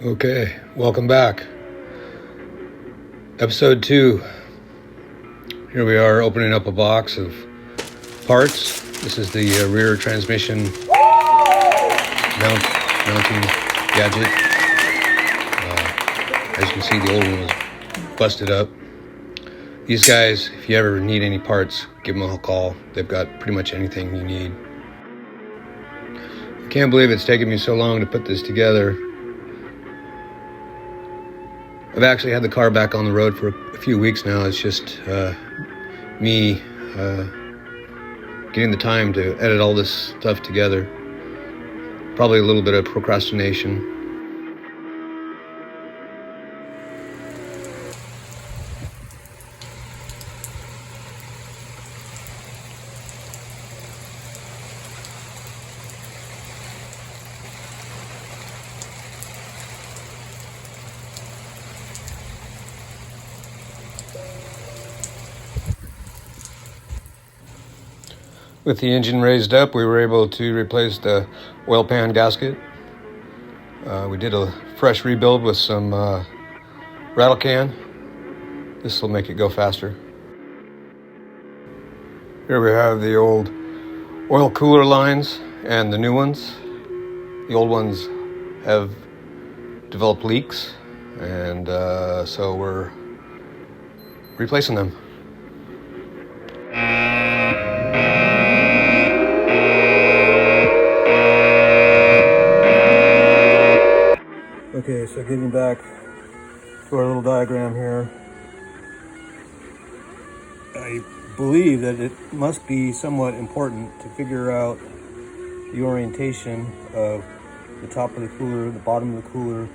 Okay, welcome back. Episode 2. Here we are opening up a box of parts. This is the rear transmission mounting gadget. As you can see, the old one was busted up. These guys, if you ever need any parts, give them a call. They've got pretty much anything you need. I can't believe it's taken me so long to put this together. I've actually had the car back on the road for a few weeks now. It's just me getting the time to edit all this stuff together. Probably a little bit of procrastination. With the engine raised up, we were able to replace the oil pan gasket. We did a fresh rebuild with some rattle can. This will make it go faster. Here we have the old oil cooler lines and the new ones. The old ones have developed leaks, and so we're replacing them. Okay, so getting back to our little diagram here, I believe that it must be somewhat important to figure out the orientation of the top of the cooler, the bottom of the cooler,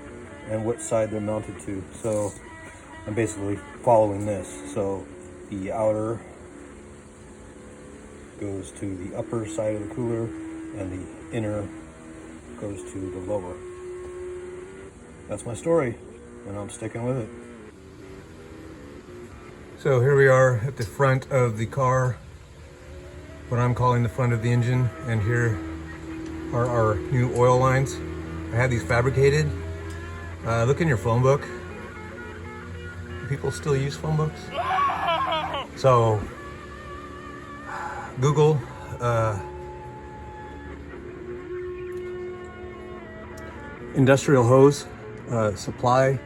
and what side they're mounted to. So I'm basically following this. So the outer goes to the upper side of the cooler, and the inner goes to the lower. That's my story, and I'm sticking with it. So here we are at the front of the car, what I'm calling the front of the engine, and here are our new oil lines. I had these fabricated. Look in your phone book. Do people still use phone books? So Google industrial hose supply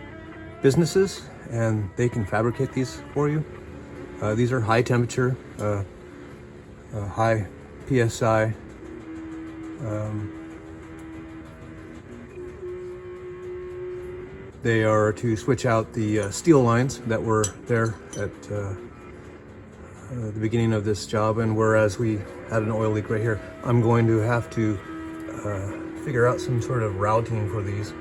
businesses, and they can fabricate these for you. These are high temperature, high PSI. They are to switch out the steel lines that were there at the beginning of this job, and whereas we had an oil leak right here, I'm going to have to figure out some sort of routing for these.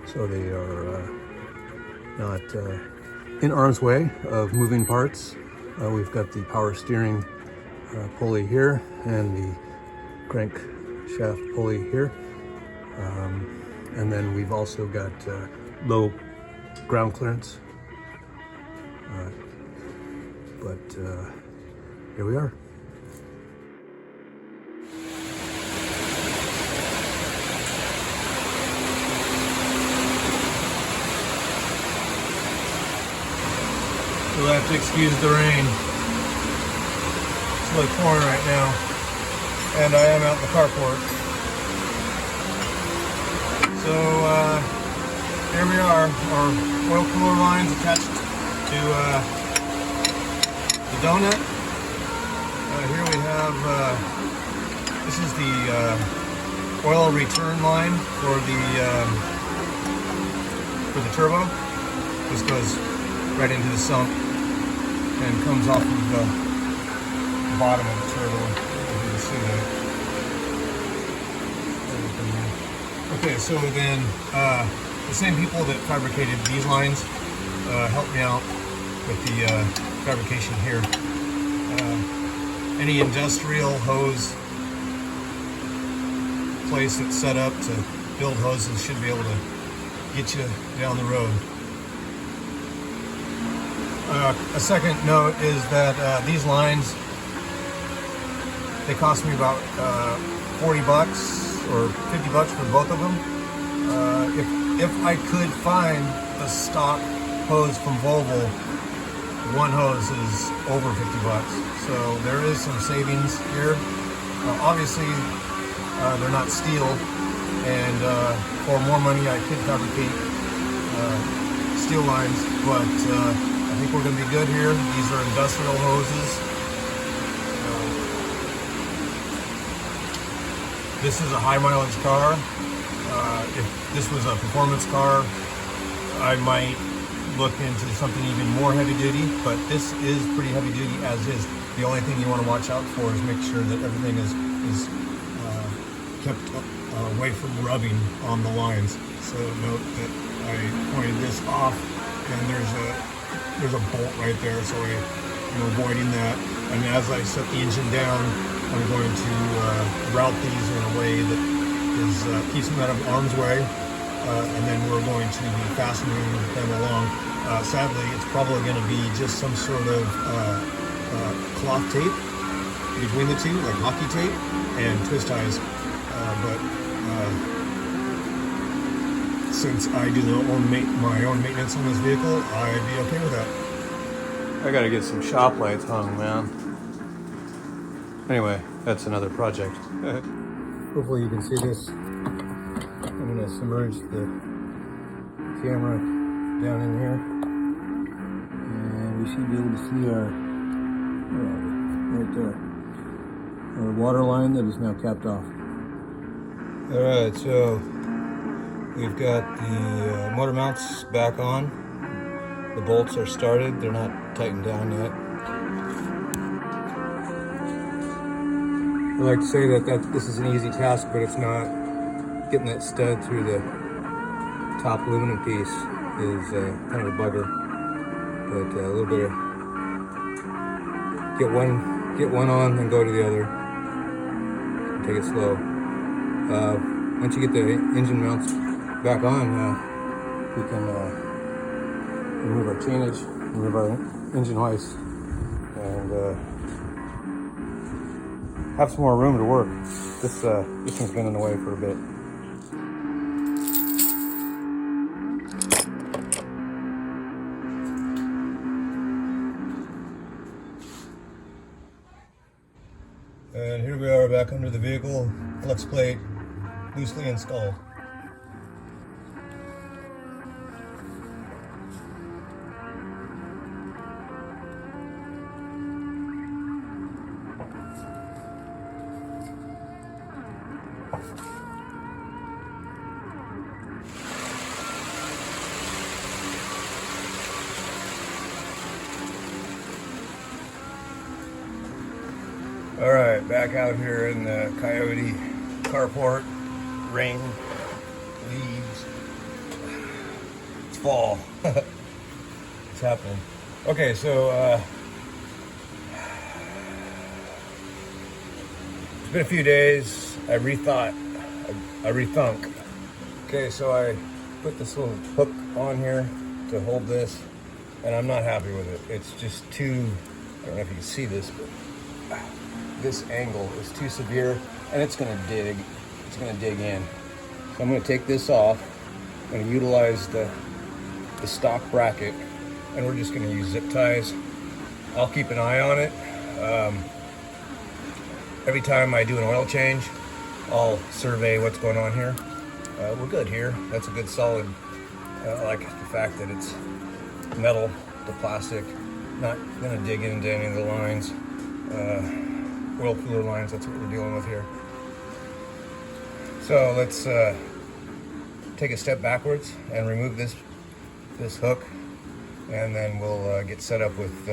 So they are not in arm's way of moving parts. We've got the power steering pulley here and the crankshaft pulley here. And then we've also got low ground clearance. But here we are. You'll have to excuse the rain. It's really pouring right now, and I am out in the carport. So here we are, our oil cooler lines attached to the donut. Here we have, this is the oil return line for the turbo. This goes right into the sump and comes off of the bottom of the turbo. You can see that. Okay, so then the same people that fabricated these lines helped me out with the fabrication here. Any industrial hose place that's set up to build hoses should be able to get you down the road. A second note is that these lines, they cost me about $40 or $50 for both of them. If I could find a stock hose from Volvo, one hose is over 50 bucks. So there is some savings here. Obviously, they're not steel, and for more money I could fabricate steel lines, but I think we're going to be good here. These are industrial hoses. This is a high mileage car. If this was a performance car, I might look into something even more heavy duty, but this is pretty heavy duty as is. The only thing you want to watch out for is make sure that everything is kept away from rubbing on the lines. So note that I pointed this off, and there's a bolt right there, so I'm avoiding that. And as I set the engine down, I'm going to route these in a way that keeps them out of arm's way, and then we're going to be fastening them along. Sadly, it's probably going to be just some sort of cloth tape between the two, like hockey tape, and twist ties. But since I do my own maintenance on this vehicle, I'd be okay with that. I gotta get some shop lights hung, man. Anyway, that's another project. Hopefully you can see this. I'm gonna submerge the camera down in here, and we should be able to see right there, our water line that is now capped off. All right, so we've got the motor mounts back on. The bolts are started. They're not tightened down yet. I like to say that this is an easy task, but it's not. Getting that stud through the top aluminum piece is kind of a bugger. But a little bit of get one on, then go to the other. Take it slow. Once you get the engine mounts back on, we can remove our chainage, remove our engine hoist, and have some more room to work. This thing's been in the way for a bit. And here we are back under the vehicle, flex plate loosely installed. All right, back out here in the Coyote carport. Rain, leaves. It's fall. It's happening. Okay, so it's been a few days. I rethunk. Okay, so I put this little hook on here to hold this, and I'm not happy with it. It's just too, I don't know if you can see this, but this angle is too severe, and it's gonna dig in. So I'm gonna take this off. I'm gonna utilize the stock bracket, and we're just gonna use zip ties. I'll keep an eye on it. Every time I do an oil change, I'll survey what's going on here. We're good here. That's a good solid. I like the fact that it's metal to plastic, not gonna dig into any of the lines. Oil cooler lines, that's what we're dealing with here. So let's take a step backwards and remove this hook, and then we'll get set up with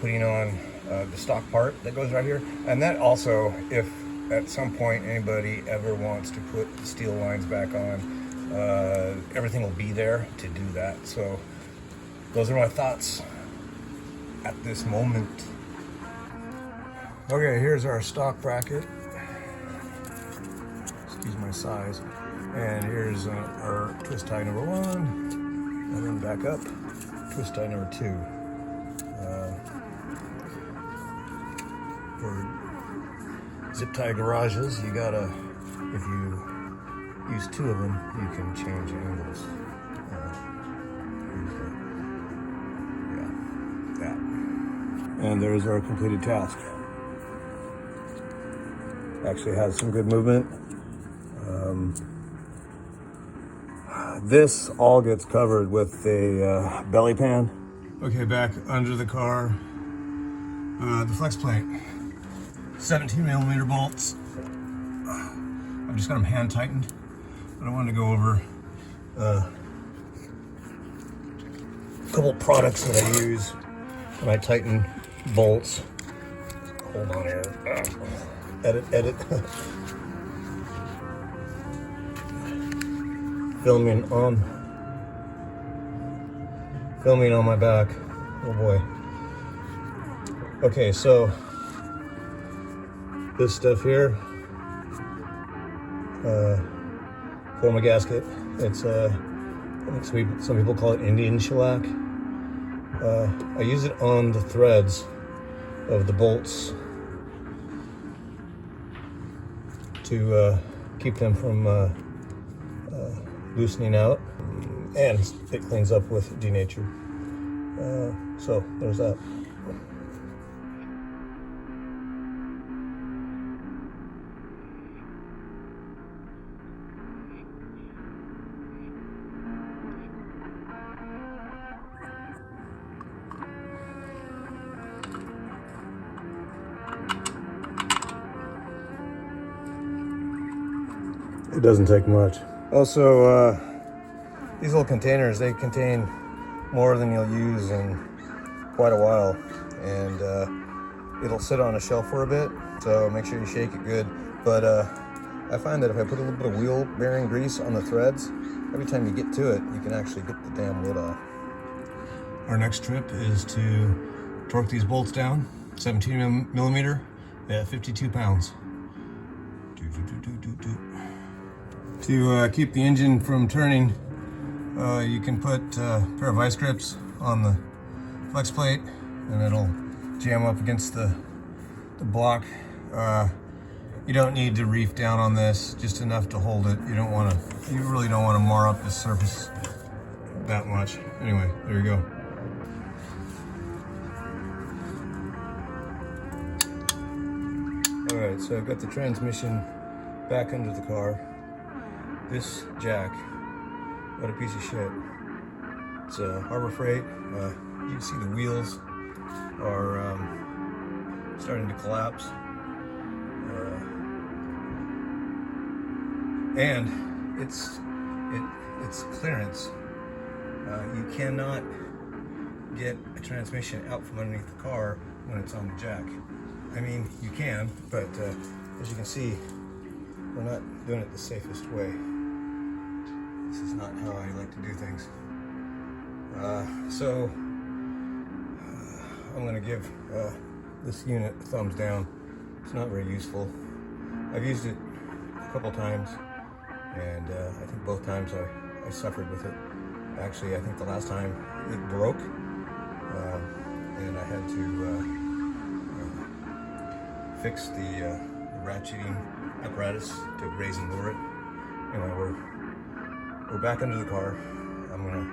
putting on the stock part that goes right here. And that also, if at some point anybody ever wants to put the steel lines back on, everything will be there to do that. So those are my thoughts at this moment. Okay, here's our stock bracket. Excuse my size. And here's our twist tie number 1, and then back up, twist tie number 2. For zip tie garages, you gotta, if you use 2 of them, you can change angles. Yeah, that. And there's our completed task. Actually has some good movement. This all gets covered with a belly pan. Okay, back under the car, the flex plate, 17mm bolts. I've just got them hand tightened, but I wanted to go over a couple products that I use when I tighten bolts. Hold on here. Edit. Filming on my back. Oh boy. Okay, so this stuff here, form a gasket. It's I think some people call it Indian shellac. I use it on the threads of the bolts to keep them from loosening out, and it cleans up with denatured. So there's that. It doesn't take much. Also, these little containers, they contain more than you'll use in quite a while, and it'll sit on a shelf for a bit, so make sure you shake it good. But I find that if I put a little bit of wheel bearing grease on the threads, every time you get to it, you can actually get the damn lid off. Our next trip is to torque these bolts down, 17mm at 52 pounds. To keep the engine from turning, you can put a pair of vice grips on the flex plate, and it'll jam up against the block. You don't need to reef down on this, just enough to hold it. You really don't want to mar up the surface that much. Anyway, there you go. All right, so I've got the transmission back under the car. This jack, what a piece of shit. It's a Harbor Freight. You can see the wheels are starting to collapse. And it's clearance. You cannot get a transmission out from underneath the car when it's on the jack. I mean, you can, but as you can see, we're not doing it the safest way. This is not how I like to do things. So I'm going to give this unit a thumbs down. It's not very useful. I've used it a couple times, and I think both times I suffered with it. Actually, I think the last time it broke, and I had to fix the ratcheting apparatus to raise and lower it. Anyway, we're back under the car. I'm gonna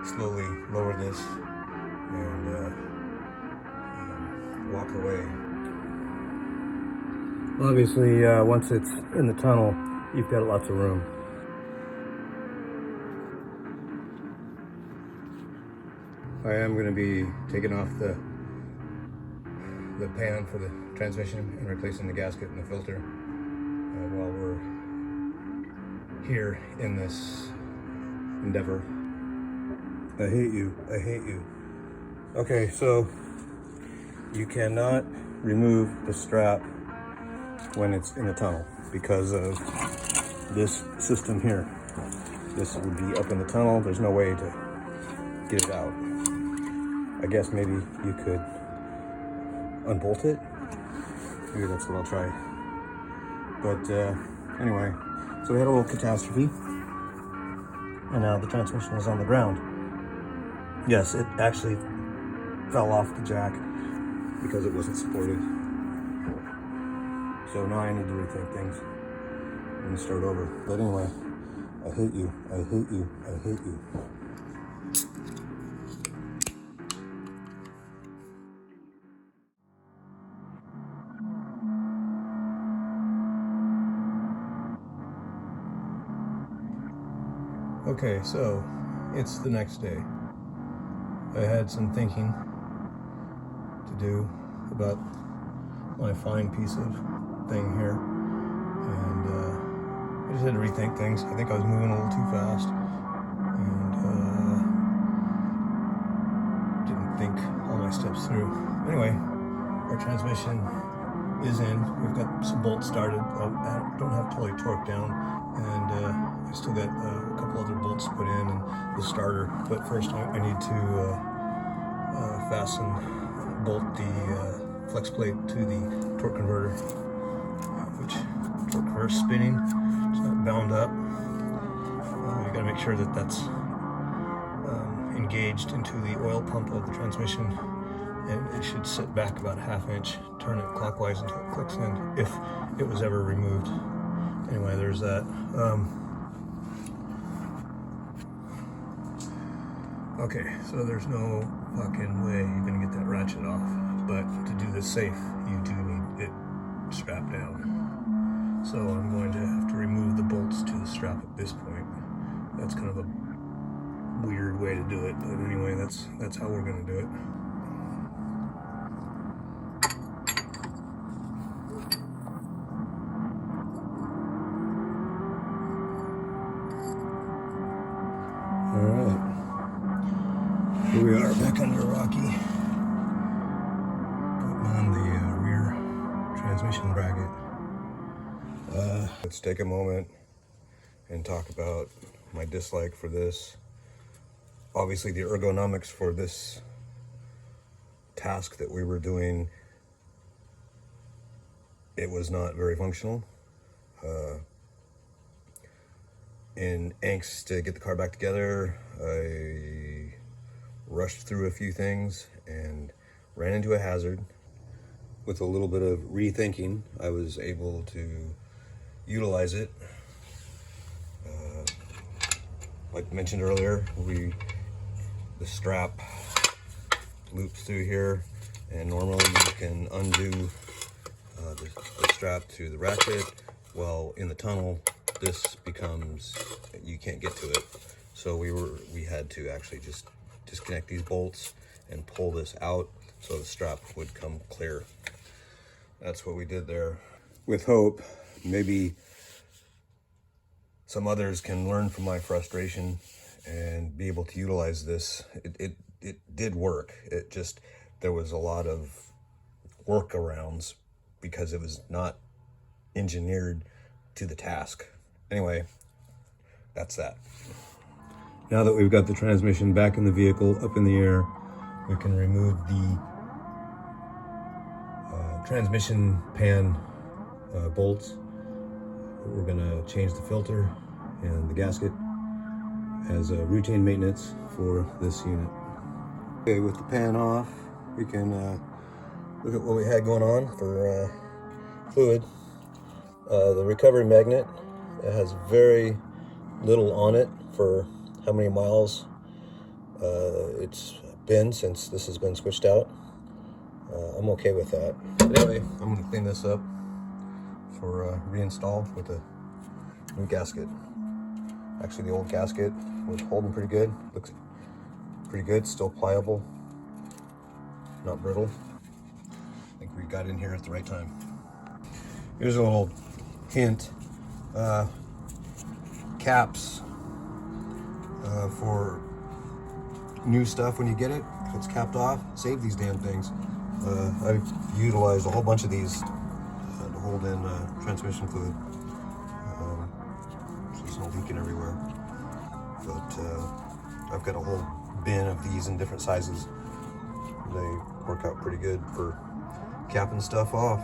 slowly lower this and walk away. Obviously, once it's in the tunnel, you've got lots of room. I am going to be taking off the pan for the transmission and replacing the gasket and the filter while we're here in this endeavor. I hate you. Okay, so you cannot remove the strap when it's in the tunnel because of this system here. This would be up in the tunnel. There's no way to get it out. I guess maybe you could unbolt it. Maybe that's what I'll try. But anyway, so we had a little catastrophe, and now the transmission is on the ground. Yes, it actually fell off the jack because it wasn't supported. So now I need to rethink things and start over. But anyway, I hate you. I hate you. I hate you. Okay, so it's the next day. I had some thinking to do about my fine piece of thing here, and I just had to rethink things. I think I was moving a little too fast, and didn't think all my steps through. Anyway, our transmission is in. We've got some bolts started. I don't have it totally torqued down, and I still got a couple other bolts to put in and the starter. But first, I need to bolt the flex plate to the torque converter, which torque converter is spinning. It's not bound up. You got to make sure that that's engaged into the oil pump of the transmission, and it should sit back about a ½ inch. Turn it clockwise until it clicks in, if it was ever removed. Anyway, there's that. Okay, so there's no fucking way you're gonna get that ratchet off, but to do this safe, you do need it strapped down. So I'm going to have to remove the bolts to the strap at this point. That's kind of a weird way to do it, but anyway, that's how we're gonna do it. Alright, here we are back under Rocky, putting on the rear transmission bracket. Let's take a moment and talk about my dislike for this. Obviously, the ergonomics for this task that we were doing, it was not very functional. In angst to get the car back together, I rushed through a few things and ran into a hazard. With a little bit of rethinking, I was able to utilize it. Like mentioned earlier, the strap loops through here, and normally you can undo the strap to the ratchet. Well, in the tunnel, this becomes, you can't get to it. So we had to actually just disconnect these bolts and pull this out so the strap would come clear. That's what we did there. With hope, maybe some others can learn from my frustration and be able to utilize this. It did work. It just, there was a lot of workarounds because it was not engineered to the task. Anyway, that's that. Now that we've got the transmission back in the vehicle, up in the air, we can remove the transmission pan bolts. We're gonna change the filter and the gasket as a routine maintenance for this unit. Okay, with the pan off, we can look at what we had going on for fluid. The recovery magnet, it has very little on it for how many miles it's been since this has been switched out. I'm okay with that. But anyway, I'm gonna clean this up for reinstall with a new gasket. Actually, the old gasket was holding pretty good. Looks pretty good, still pliable, not brittle. I think we got in here at the right time. Here's a little hint. Caps for new stuff when you get it, if it's capped off, save these damn things. I've utilized a whole bunch of these to hold in transmission fluid. So it's not leaking everywhere. But I've got a whole bin of these in different sizes. They work out pretty good for capping stuff off.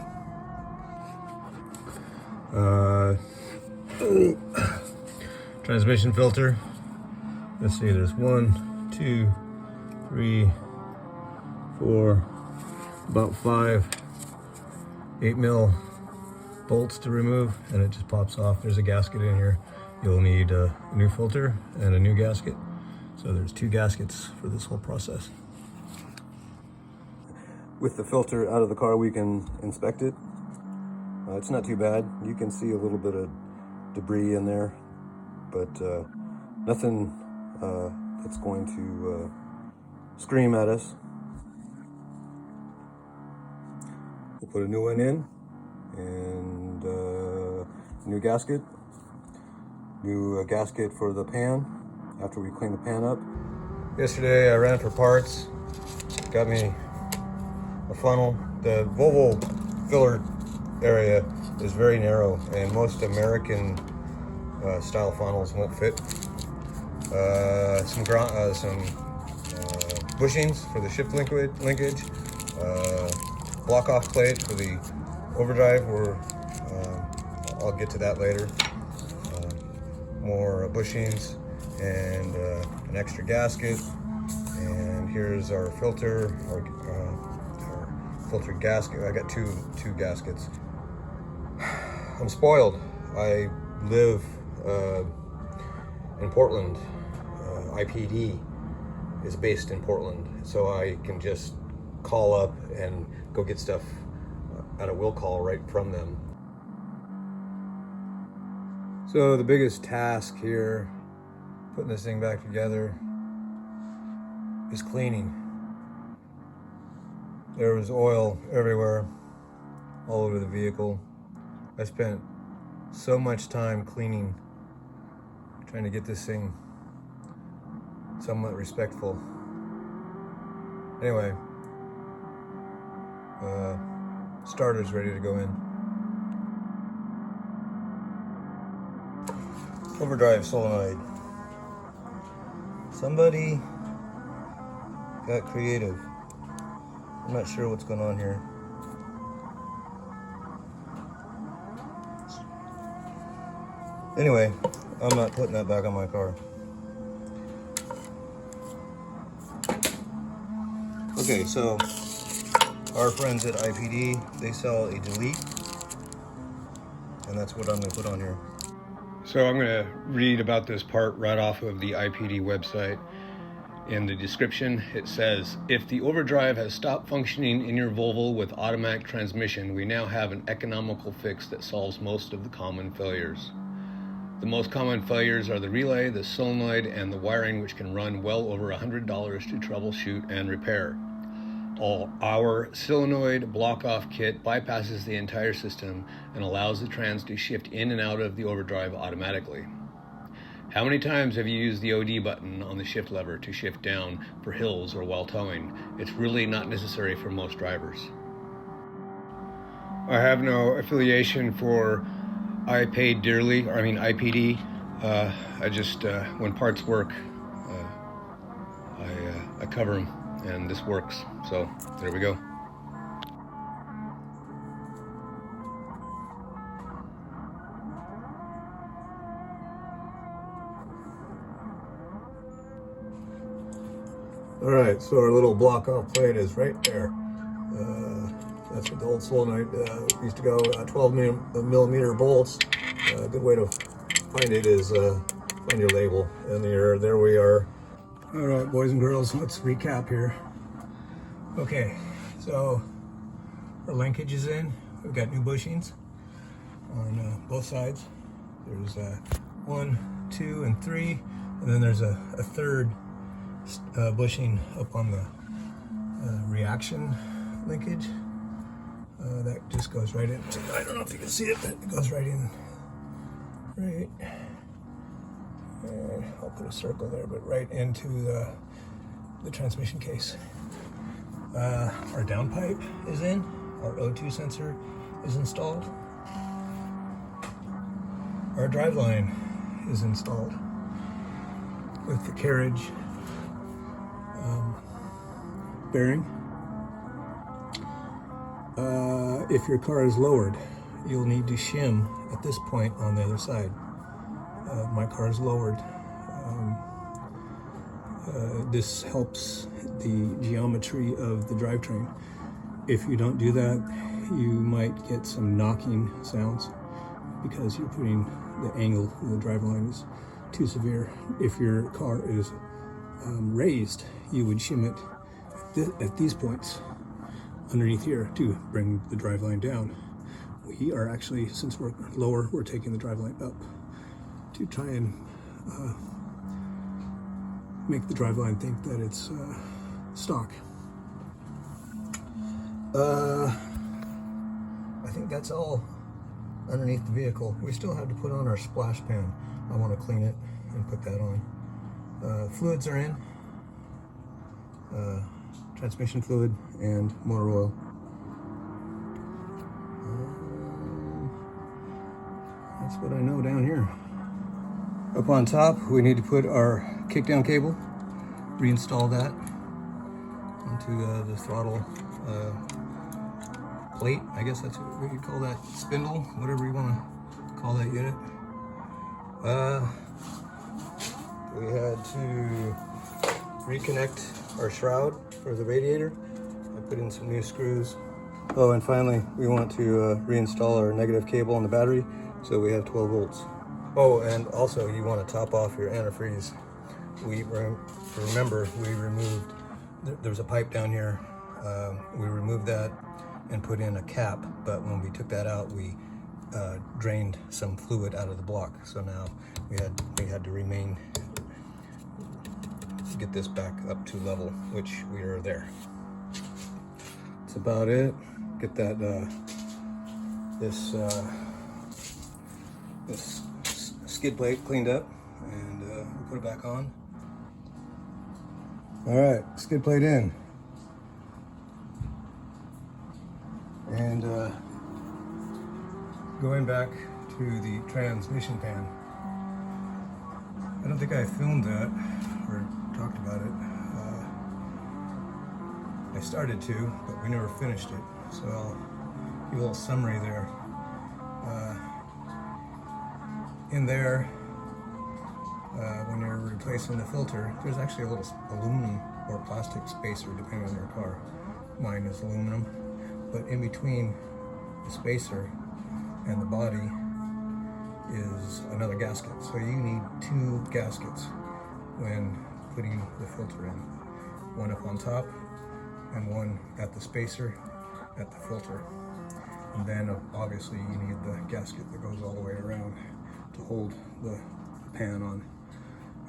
Transmission filter. Let's see, there's 1, 2, 3, 4, about 5 8mm bolts to remove, and it just pops off. There's a gasket in here. you'll need a new filter and a new gasket. So there's 2 gaskets for this whole process. With the filter out of the car, we can inspect it. It's not too bad. You can see a little bit of debris in there, but nothing that's going to scream at us. We'll put a new one in, and new gasket. New gasket for the pan after we clean the pan up. Yesterday I ran for parts, got me a funnel. The Volvo filler area is very narrow, and most American style funnels won't fit. Some bushings for the shift linkage, block off plate for the overdrive, I'll get to that later. More bushings and an extra gasket, and here's our filter, our filtered gasket. I got two gaskets. I'm spoiled. I live in Portland. IPD is based in Portland, so I can just call up and go get stuff at a will call right from them. So the biggest task here, putting this thing back together, is cleaning. There was oil everywhere, all over the vehicle. I spent so much time cleaning, trying to get this thing somewhat respectful. Anyway, starter's ready to go in. Overdrive solenoid. Somebody got creative. I'm not sure what's going on here. Anyway, I'm not putting that back on my car. Okay, so our friends at IPD, they sell a delete, and that's what I'm going to put on here. So I'm going to read about this part right off of the IPD website. In the description, it says, if the overdrive has stopped functioning in your Volvo with automatic transmission, we now have an economical fix that solves most of the common failures. The most common failures are the relay, the solenoid, and the wiring, which can run well over $100 to troubleshoot and repair. Our solenoid block-off kit bypasses the entire system and allows the trans to shift in and out of the overdrive automatically. How many times have you used the OD button on the shift lever to shift down for hills or while towing? It's really not necessary for most drivers. I have no affiliation for IPD. I just, when parts work, I cover them. And this works, so there we go. All right, so our little block-off plate is right there. That's what the old solenoid used to go. 12 millimeter bolts. A good way to find it is find your label, and there we are. All right, boys and girls, let's recap here. Okay, so our linkage is in. We've got new bushings on both sides. There's 1, 2, and 3, and then there's a third bushing up on the reaction linkage. That just goes right in. I don't know if you can see it, but it goes right in. Right. I'll put a circle there, but right into the transmission case. Our downpipe is in. Our O2 sensor is installed. Our driveline is installed with the carriage bearing. If your car is lowered, you'll need to shim at this point on the other side. My car is lowered. This helps the geometry of the drivetrain. If you don't do that, you might get some knocking sounds because you're putting the angle of the driveline is too severe. If your car is raised, you would shim it at these points underneath here to bring the driveline down. We are actually, since we're lower, we're taking the driveline up to try and make the driveline think that it's stock. I think that's all underneath the vehicle. We still have to put on our splash pan. I want to clean it and put that on. Fluids are in. Transmission fluid and motor oil. That's what I know down here. Up on top, we need to put our kickdown cable, reinstall that onto the throttle plate. I guess that's what you call that, spindle, whatever you want to call that unit. We had to reconnect our shroud for the radiator. I put in some new screws. Oh, and finally, we want to reinstall our negative cable on the battery, so we have 12 volts. Oh, and also you want to top off your antifreeze. Remember, we removed, there's a pipe down here. We removed that and put in a cap, but when we took that out, we drained some fluid out of the block. So now we had to get this back up to level, which we are there. That's about it. Get that this skid plate cleaned up, and we'll put it back on. All right, skid plate in. And going back to the transmission pan. I don't think I filmed that or talked about it. I started to, but we never finished it. So I'll give a little summary there. In there, when you're replacing the filter, there's actually a little aluminum or plastic spacer depending on your car. Mine is aluminum. But in between the spacer and the body is another gasket. So you need 2 gaskets when putting the filter in. One up on top and one at the spacer at the filter. And then obviously you need the gasket that goes all the way around to hold the pan on.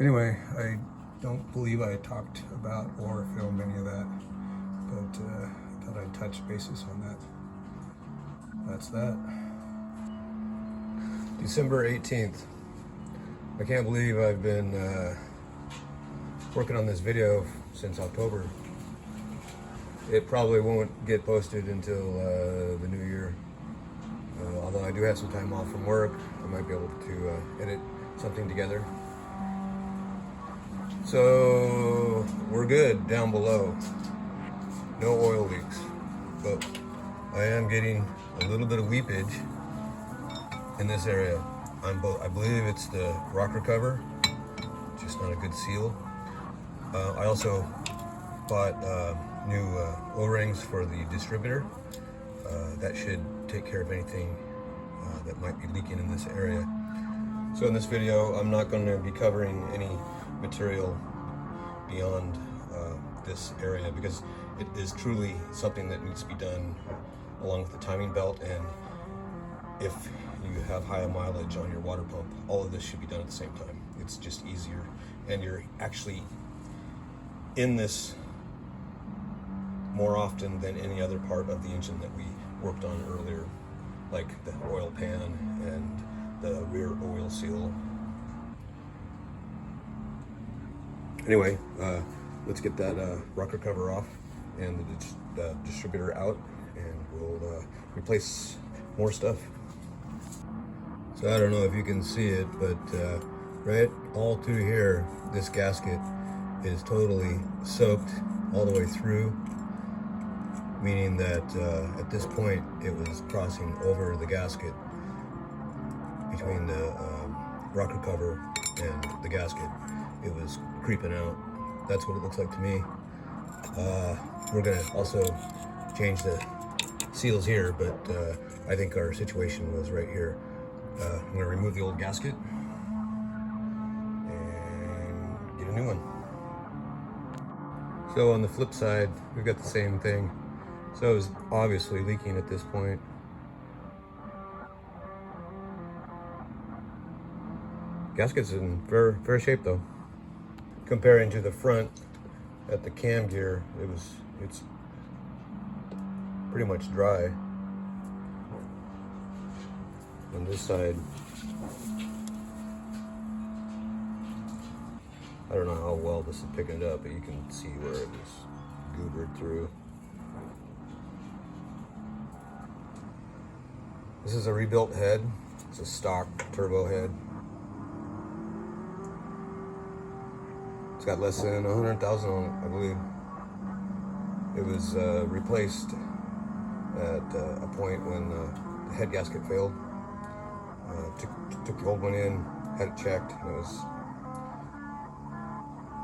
Anyway, I don't believe I talked about or filmed any of that, but I thought I'd touch basis on that. That's that. December 18th. I can't believe I've been working on this video since October. It probably won't get posted until the new year. Although I do have some time off from work, I might be able to edit something together. So we're good down below. No oil leaks, but I am getting a little bit of weepage in this area. I believe it's the rocker cover, just not a good seal. I also bought new O-rings for the distributor. That should take care of anything that might be leaking in this area. So in this video, I'm not going to be covering any material beyond this area, because it is truly something that needs to be done along with the timing belt, and if you have high mileage on your water pump, all of this should be done at the same time. It's just easier, and you're actually in this more often than any other part of the engine that we worked on earlier, like the oil pan and the rear oil seal. Anyway, let's get that rocker cover off and the distributor out, and we'll replace more stuff. So I don't know if you can see it, but right all through here, this gasket is totally soaked all the way through, meaning that at this point it was crossing over the gasket between the rocker cover and the gasket. It was creeping out. That's what it looks like to me. We're gonna also change the seals here, but I think our situation was right here. I'm going to remove the old gasket and get a new one. So on the flip side, we've got the same thing. So it's obviously leaking at this point. Gasket's in fair shape though. Comparing to the front at the cam gear, it's pretty much dry. On this side, I don't know how well this is picking it up, but you can see where it was goobered through. This is a rebuilt head. It's a stock turbo head. It's got less than 100,000 on it, I believe. It was replaced at a point when the head gasket failed. Took the old one in, had it checked, and it was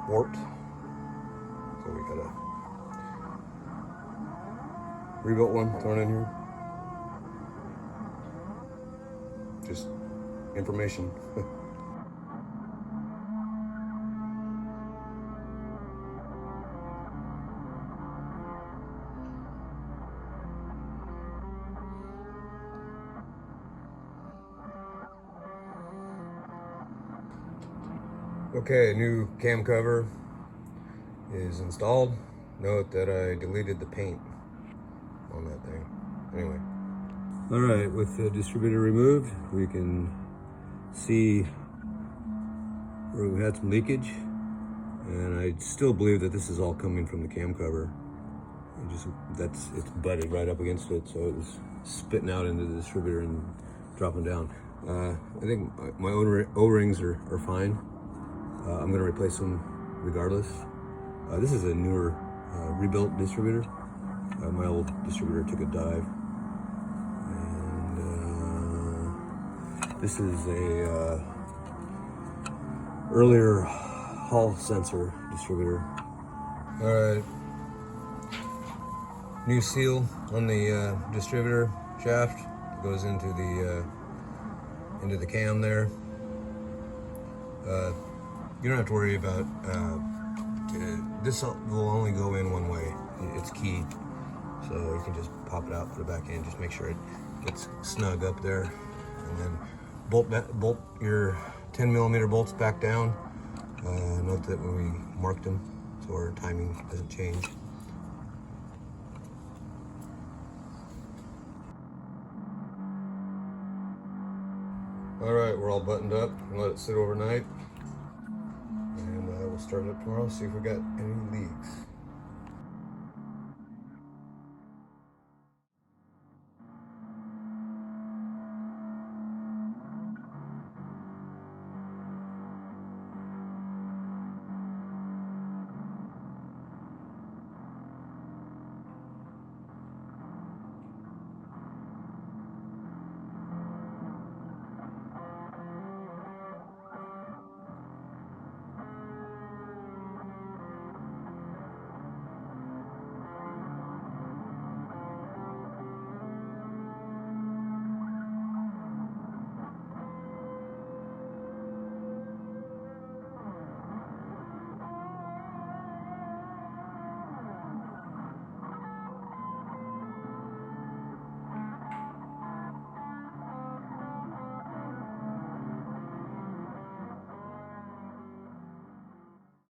warped. So we got a rebuilt one thrown in here. Just information. Okay, new cam cover is installed. Note that I deleted the paint on that thing. Anyway. All right, with the distributor removed, we can see where we had some leakage. And I still believe that this is all coming from the cam cover. It's butted right up against it, so it was spitting out into the distributor and dropping down. I think my O-rings are fine. I'm gonna replace them regardless. This is a newer rebuilt distributor. My old distributor took a dive. And this is a earlier Hall sensor distributor. All right, new seal on the distributor shaft. It goes into the cam there. You don't have to worry about, this will only go in one way. It's keyed, so you can just pop it out, put it back in, just make sure it gets snug up there. And then bolt your 10mm bolts back down. Note that when we marked them, so our timing doesn't change. All right, we're all buttoned up and let it sit overnight. And we'll start it up tomorrow, see if we got any leaks.